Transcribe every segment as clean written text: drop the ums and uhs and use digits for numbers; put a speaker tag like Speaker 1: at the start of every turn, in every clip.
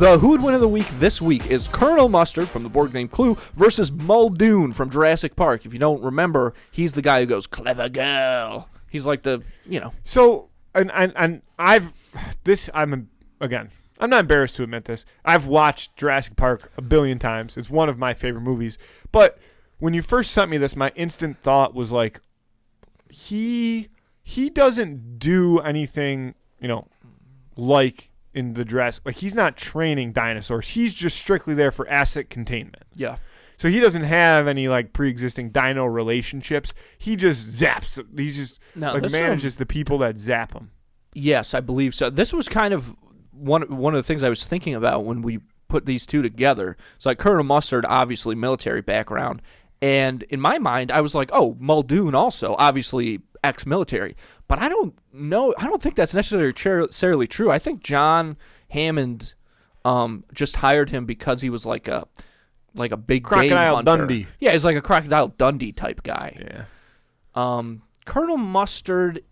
Speaker 1: The Who Would Win of the Week this week is Colonel Mustard from the board game Clue versus Muldoon from Jurassic Park. If you don't remember, he's the guy who goes, "Clever girl." He's like the,
Speaker 2: So, and I'm not embarrassed to admit this. I've watched Jurassic Park a billion times. It's one of my favorite movies. But when you first sent me this, my instant thought was like, he doesn't do anything, like in the Jurassic. Like, he's not training dinosaurs. He's just strictly there for asset containment.
Speaker 1: Yeah.
Speaker 2: So he doesn't have any like pre-existing dino relationships. He just zaps. He just manages the people that zap him.
Speaker 1: Yes, I believe so. This was kind of one of the things I was thinking about when we put these two together. It's like Colonel Mustard, obviously military background, and in my mind, I was like, oh, Muldoon also, obviously ex-military. But I don't know. I don't think that's necessarily true. I think John Hammond just hired him because he was like a big
Speaker 2: Crocodile
Speaker 1: game hunter.
Speaker 2: Dundee.
Speaker 1: Yeah, he's like a Crocodile Dundee type guy.
Speaker 2: Yeah.
Speaker 1: Colonel Mustard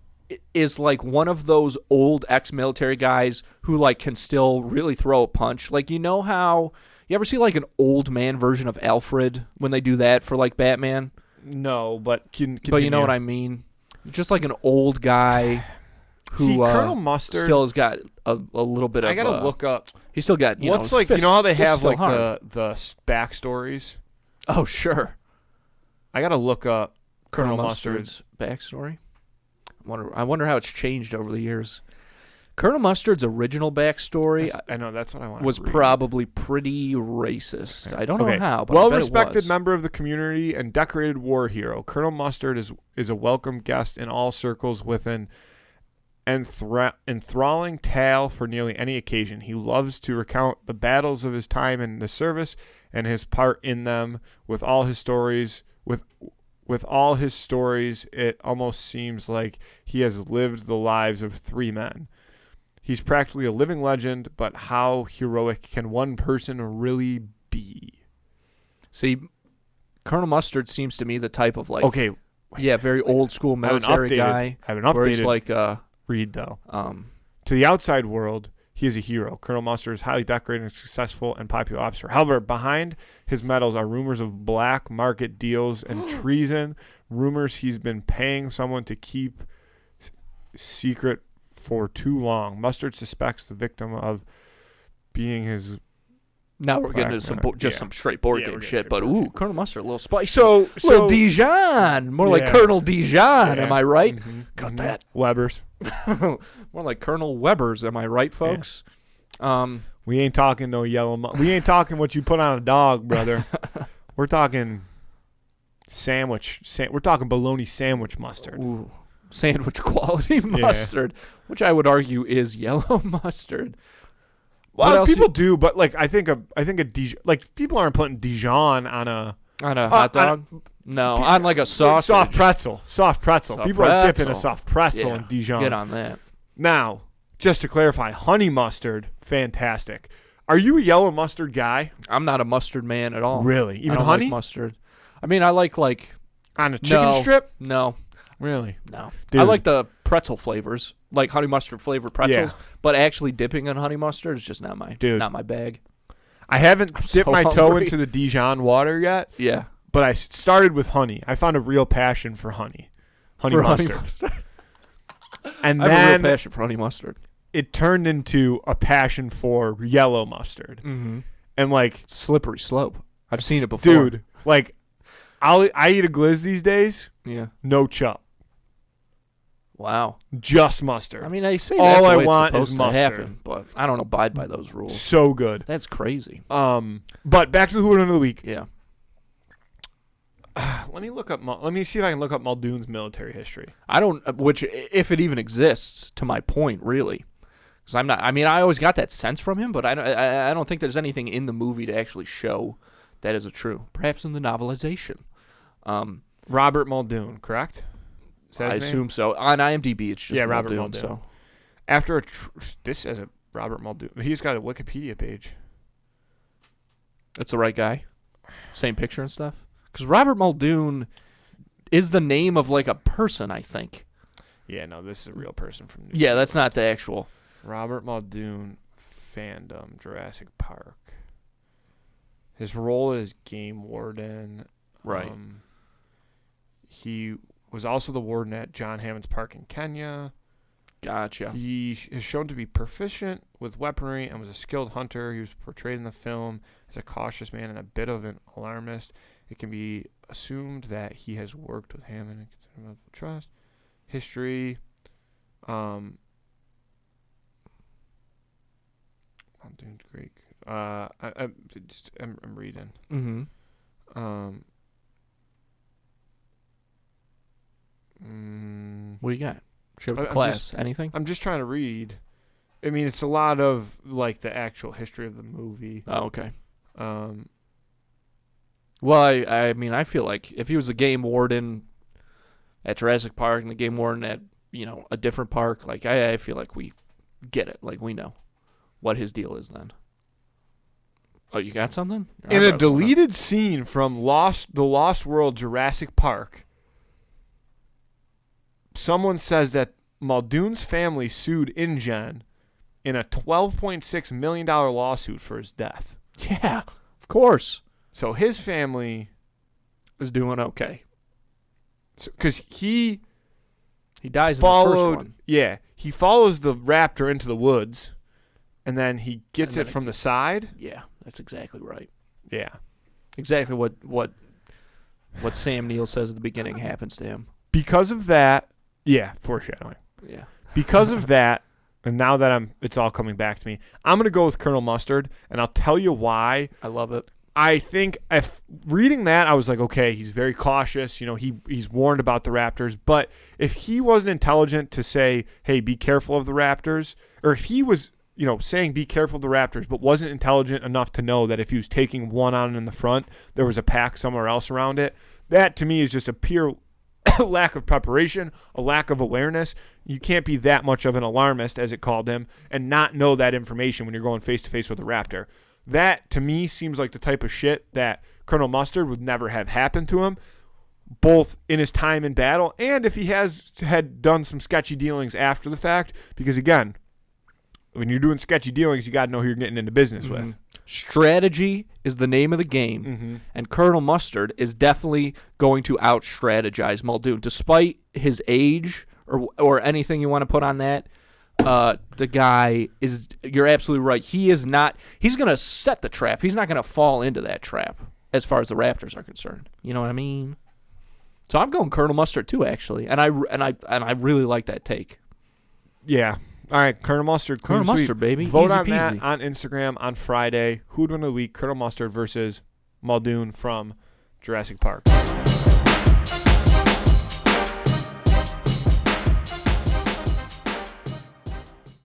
Speaker 1: is like one of those old ex-military guys who like can still really throw a punch. Like, how you ever see like an old man version of Alfred when they do that for like Batman?
Speaker 2: No, but
Speaker 1: but you know what I mean. Just like an old guy who
Speaker 2: Colonel Mustard
Speaker 1: still has got a little bit of.
Speaker 2: I gotta look up.
Speaker 1: He's still got
Speaker 2: what's like how they have like
Speaker 1: hard.
Speaker 2: the backstories.
Speaker 1: Oh sure.
Speaker 2: I gotta look up
Speaker 1: Colonel Mustard's backstory. I wonder how it's changed over the years. Colonel Mustard's original backstory,
Speaker 2: I know that's what I want.
Speaker 1: Was probably pretty racist. Okay. I don't know how, but
Speaker 2: well-respected member of the community and decorated war hero, Colonel Mustard is a welcome guest in all circles with an enthralling tale for nearly any occasion. He loves to recount the battles of his time in the service and his part in them. With all his stories, it almost seems like he has lived the lives of three men. He's practically a living legend, but how heroic can one person really be?
Speaker 1: See, Colonel Mustard seems to me the type of like, very old school military guy.
Speaker 2: I have an updated
Speaker 1: he's like
Speaker 2: read though. To the outside world, he is a hero. Colonel Mustard is highly decorated and successful and popular officer. However, behind his medals are rumors of black market deals and treason. Rumors he's been paying someone to keep secret for too long. Mustard suspects the victim of being his.
Speaker 1: Now we're getting into some straight board game shit, but Colonel Mustard, a little spicy.
Speaker 2: So
Speaker 1: little Dijon, more like Colonel Dijon. Am I right?
Speaker 2: Mm-hmm.
Speaker 1: Got that.
Speaker 2: Weber's.
Speaker 1: More like Colonel Weber's. Am I right, folks?
Speaker 2: Yeah. We ain't talking no yellow. We ain't talking what you put on a dog, brother. We're talking sandwich. We're talking bologna sandwich mustard.
Speaker 1: Ooh. Sandwich quality mustard, which I would argue is yellow mustard.
Speaker 2: Well, people do, but like I think a Dijon, like people aren't putting Dijon on a
Speaker 1: hot dog. On like a sausage.
Speaker 2: Soft pretzel. People are dipping a soft pretzel in Dijon.
Speaker 1: Get on that.
Speaker 2: Now, just to clarify, honey mustard, fantastic. Are you a yellow mustard guy?
Speaker 1: I'm not a mustard man at all.
Speaker 2: Really? Even
Speaker 1: I don't
Speaker 2: honey
Speaker 1: like mustard. I mean, I like
Speaker 2: on a chicken strip.
Speaker 1: No.
Speaker 2: Really?
Speaker 1: No.
Speaker 2: Dude.
Speaker 1: I like the pretzel flavors, like honey mustard flavored pretzels, but actually dipping in honey mustard is just not my bag.
Speaker 2: I haven't dipped my toe into the Dijon water yet.
Speaker 1: Yeah.
Speaker 2: But I started with honey. I found a real passion for honey. Honey mustard. And
Speaker 1: I
Speaker 2: then
Speaker 1: have a real passion for honey mustard.
Speaker 2: It turned into a passion for yellow mustard.
Speaker 1: Mm-hmm.
Speaker 2: And like
Speaker 1: slippery slope. I've seen it before.
Speaker 2: Dude, like I eat a glizz these days.
Speaker 1: Yeah.
Speaker 2: No chup.
Speaker 1: Wow.
Speaker 2: Just mustard.
Speaker 1: I mean, they say
Speaker 2: all
Speaker 1: that's
Speaker 2: I
Speaker 1: the way
Speaker 2: want
Speaker 1: it's
Speaker 2: is
Speaker 1: supposed
Speaker 2: mustard.
Speaker 1: to happen, but I don't abide by those rules.
Speaker 2: So good.
Speaker 1: That's crazy.
Speaker 2: But back to the Who Would Win of the Week.
Speaker 1: Yeah.
Speaker 2: Let me see if I can look up Muldoon's military history.
Speaker 1: Which if it even exists, to my point, really. Because I'm not. I mean, I always got that sense from him, but I don't think there's anything in the movie to actually show that is true. Perhaps in the novelization.
Speaker 2: Robert Muldoon, correct?
Speaker 1: I assume so. On IMDb, it's just
Speaker 2: Robert
Speaker 1: Muldoon. So.
Speaker 2: After this as a Robert Muldoon, he's got a Wikipedia page.
Speaker 1: That's the right guy. Same picture and stuff. Because Robert Muldoon is the name of like a person, I think.
Speaker 2: Yeah, no, this is a real person from.
Speaker 1: Yeah, that's not the actual.
Speaker 2: Robert Muldoon, fandom. Jurassic Park. His role is game warden.
Speaker 1: Right.
Speaker 2: He was also the warden at John Hammond's Park in Kenya.
Speaker 1: Gotcha.
Speaker 2: He is shown to be proficient with weaponry and was a skilled hunter. He was portrayed in the film as a cautious man and a bit of an alarmist. It can be assumed that he has worked with Hammond and considerable trust. History. I'm doing great. I'm reading.
Speaker 1: Mm-hmm. What do you got? Share with the class. Anything?
Speaker 2: I'm just trying to read. I mean, it's a lot of like the actual history of the movie.
Speaker 1: Oh, okay. Well, I mean, I feel like if he was a game warden at Jurassic Park and the game warden at, a different park, like I feel like we get it. Like we know what his deal is then. Oh, you got something?
Speaker 2: In a deleted scene from The Lost World Jurassic Park, someone says that Muldoon's family sued InGen in a $12.6 million lawsuit for his death.
Speaker 1: Yeah, of course.
Speaker 2: So his family
Speaker 1: is doing okay.
Speaker 2: Because he
Speaker 1: dies in the first one.
Speaker 2: Yeah, he follows the raptor into the woods, and then he gets it from the side.
Speaker 1: Yeah, that's exactly right.
Speaker 2: Yeah.
Speaker 1: Exactly what Sam Neill says at the beginning happens to him.
Speaker 2: Because of that, yeah, foreshadowing.
Speaker 1: Yeah.
Speaker 2: Because of that, and now that it's all coming back to me, I'm going to go with Colonel Mustard, and I'll tell you why.
Speaker 1: I love it.
Speaker 2: I think if reading that, I was like, okay, he's very cautious. He's warned about the raptors. But if he wasn't intelligent to say, hey, be careful of the raptors, or if he was, saying be careful of the raptors, but wasn't intelligent enough to know that if he was taking one on in the front, there was a pack somewhere else around it, that to me is just a pure lack of preparation, a lack of awareness. You can't be that much of an alarmist, as it called him, and not know that information when you're going face-to-face with a raptor. That, to me, seems like the type of shit that Colonel Mustard would never have happened to him, both in his time in battle and if he had done some sketchy dealings after the fact. Because, again, when you're doing sketchy dealings, you got to know who you're getting into business with.
Speaker 1: Strategy is the name of the game, and Colonel Mustard is definitely going to out-strategize Muldoon. Despite his age or anything you want to put on that, the guy is, you're absolutely right. He's going to set the trap. He's not going to fall into that trap as far as the Raptors are concerned. You know what I mean? So I'm going Colonel Mustard too, actually. And I really like that take.
Speaker 2: Yeah. All right, Colonel Mustard.
Speaker 1: Colonel Mustard, baby.
Speaker 2: Vote
Speaker 1: Easy
Speaker 2: on
Speaker 1: peasy.
Speaker 2: that on Instagram on Friday. Who would win of the week? Colonel Mustard versus Muldoon from Jurassic Park.